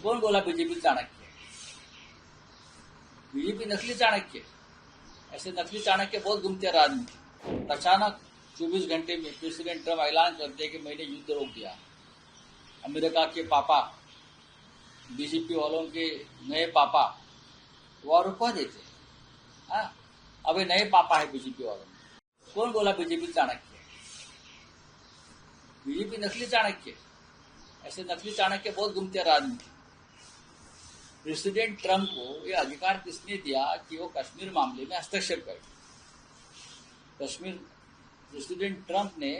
कौन बोला BJP Chanakya? BJP नकली चाणक्य। ऐसे नकली चाणक्य बहुत घूमते हैं राजनीति। अचानक 24 घंटे में प्रेसिडेंट ट्रम्प ऐलान करते हैं कि मैंने युद्ध रोक दिया। अमेरिका के पापा, बीजेपी वालों के नए पापा वो रुकवा देते हैं। हाँ, अभी नए पापा है बीजेपी वालों में। कौन बोला बीजेपी चाणक्य? बीजेपी नकली चाणक्य। ऐसे नकली चाणक्य बहुत घूमते हैं राजनीति। प्रेसिडेंट ट्रम्प को यह अधिकार किसने दिया कि वो कश्मीर मामले में हस्तक्षेप करे? कश्मीर प्रेसिडेंट ट्रम्प ने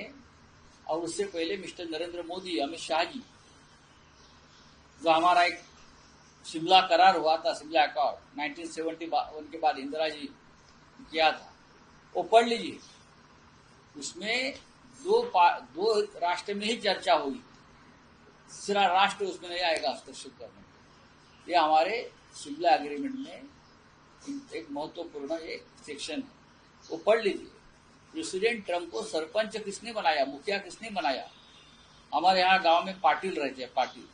और उससे पहले मिस्टर नरेंद्र मोदी, अमित शाह जी, जो हमारा एक शिमला करार हुआ था, शिमला अकॉर्ड 1971 के बाद इंदिरा जी किया था, वो पढ़ लीजिए। उसमें दो राष्ट्र में ही चर्चा हुई, तीसरा राष्ट्र उसमें नहीं आएगा हस्तक्षेप करने। ये हमारे शिमला एग्रीमेंट में एक महत्वपूर्ण एक सेक्शन है, वो पढ़ लीजिए। प्रेसिडेंट ट्रम्प को सरपंच किसने बनाया, मुखिया किसने बनाया? हमारे यहाँ गांव में पाटिल रहते हैं, पाटिल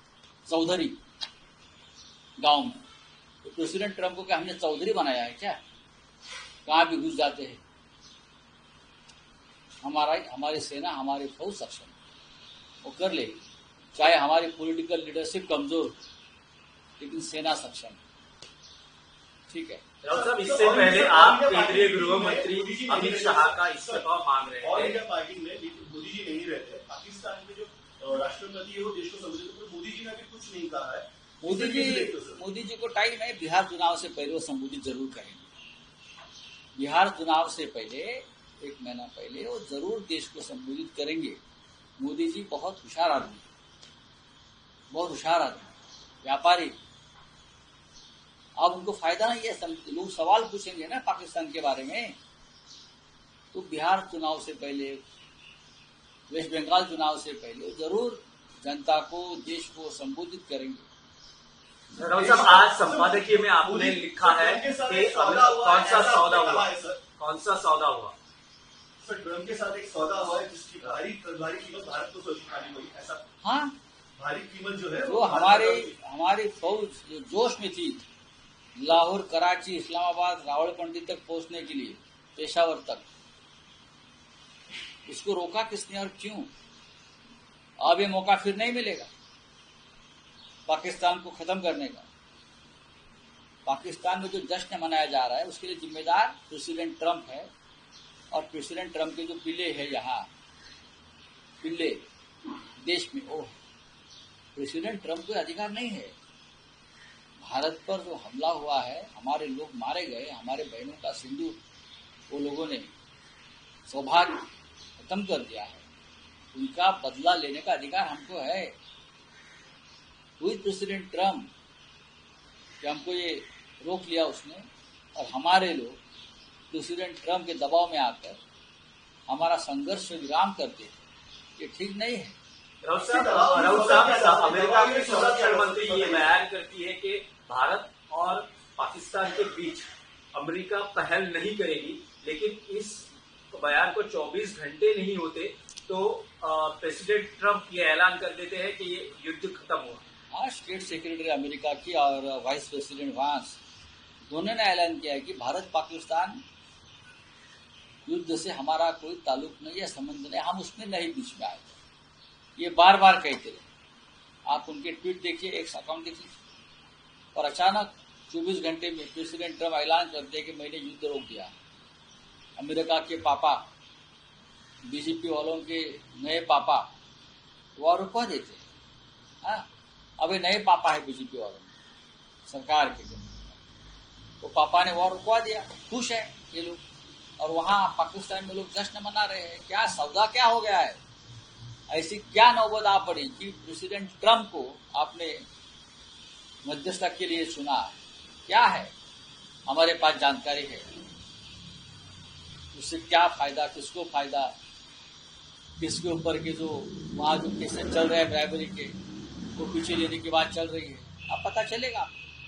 चौधरी गांव में। तो प्रेसिडेंट ट्रम्प को क्या हमने चौधरी बनाया है क्या? कहाँ भी घुस जाते हैं। हमारी सेना, हमारी फौज सक्षम वो कर लेगी, चाहे हमारी पॉलिटिकल लीडरशिप कमजोर, लेकिन सेना सक्षम। ठीक है राउत साहब, इससे पहले आप केंद्रीय गृह मंत्री अमित शाह का इस्तीफा मांग रहे थे। और इंडिया पार्टी में मोदी जी नहीं रहते, पाकिस्तान के जो राष्ट्रपति है वो देश को संबोधित करते, मोदी जी ने भी कुछ नहीं कहा है। मोदी जी को टाइम है, बिहार चुनाव से पहले वो संबोधित जरूर करेंगे। बिहार चुनाव से पहले 1 महीना पहले वो जरूर देश को संबोधित करेंगे। मोदी जी बहुत होशियार आदमी, बहुत होशियार आदमी, व्यापारी। अब उनको फायदा नहीं है, लोग सवाल पूछेंगे ना पाकिस्तान के बारे में, तो बिहार चुनाव से पहले, वेस्ट बंगाल चुनाव से पहले जरूर जनता को, देश को संबोधित करेंगे। राउत साहब, आज संपादकीय में आपने लिखा है कि कौन सा सौदा हुआ? कौन सा सौदा हुआ? सर, ट्रम्प के साथ एक सौदा हुआ है जिसकी भारी कीमत भारत को चुकानी हुई, ऐसा? हाँ, भारी कीमत जो है वो हमारी फौज जो जोश में थी, लाहौर, कराची, इस्लामाबाद, रावलपिंडी तक पहुंचने के लिए, पेशावर तक, इसको रोका किसने और क्यों? अब ये मौका फिर नहीं मिलेगा पाकिस्तान को खत्म करने का। पाकिस्तान में जो जश्न मनाया जा रहा है उसके लिए जिम्मेदार प्रेसिडेंट ट्रम्प है, और प्रेसिडेंट ट्रम्प के जो पिल्ले है, यहाँ पिल्ले देश में, वो प्रेसिडेंट ट्रम्प को अधिकार नहीं है। भारत पर जो हमला हुआ है, हमारे लोग मारे गए, हमारे बहनों का सिंदूर वो लोगों ने सौभाग्य खत्म कर दिया है, उनका बदला लेने का अधिकार हमको है। वही प्रेसिडेंट ट्रम्प कि हमको ये रोक लिया उसने, और हमारे लोग प्रेसिडेंट ट्रम्प के दबाव में आकर हमारा संघर्ष विराम करते, ये ठीक नहीं है। राउत साहब, अमेरिका की संरक्षण मंत्री ये बयान करती है कि भारत और पाकिस्तान के बीच अमेरिका पहल नहीं करेगी, लेकिन इस बयान को 24 घंटे नहीं होते तो प्रेसिडेंट ट्रम्प ये ऐलान कर देते हैं कि ये युद्ध खत्म हुआ। हाँ, स्टेट सेक्रेटरी अमेरिका की और वाइस प्रेसिडेंट वांस दोनों ने ऐलान किया है कि भारत पाकिस्तान युद्ध से हमारा कोई ताल्लुक नहीं है, संबंध नहीं, हम उसमें नहीं बीच में आए। ये बार बार कहते रहे। आप उनके ट्वीट देखिए, एक अकाउंट देखिए, और अचानक 24 घंटे में प्रेसिडेंट ट्रम्प ऐलान करते हैं कि मैंने युद्ध रोक दिया। अमेरिका के पापा, बीजेपी वालों के नए पापा वो रुकवा देते हैं। हाँ, अभी नए पापा है बीजेपी वालों में, सरकार के जो, तो पापा ने वो रुकवा दिया, खुश है ये लोग, और वहां पाकिस्तान में लोग जश्न मना रहे हैं। क्या सौदा क्या हो गया है? ऐसी क्या नौबत आ पड़ी कि प्रेसिडेंट ट्रम्प को आपने मध्यस्थता के लिए चुना? क्या है? हमारे पास जानकारी है, उससे क्या फायदा, किसको फायदा, किसके ऊपर के जो वहां जो केसेस चल रहे हैं ब्राइबरी के, वो पीछे लेने की बात चल रही है, अब पता चलेगा।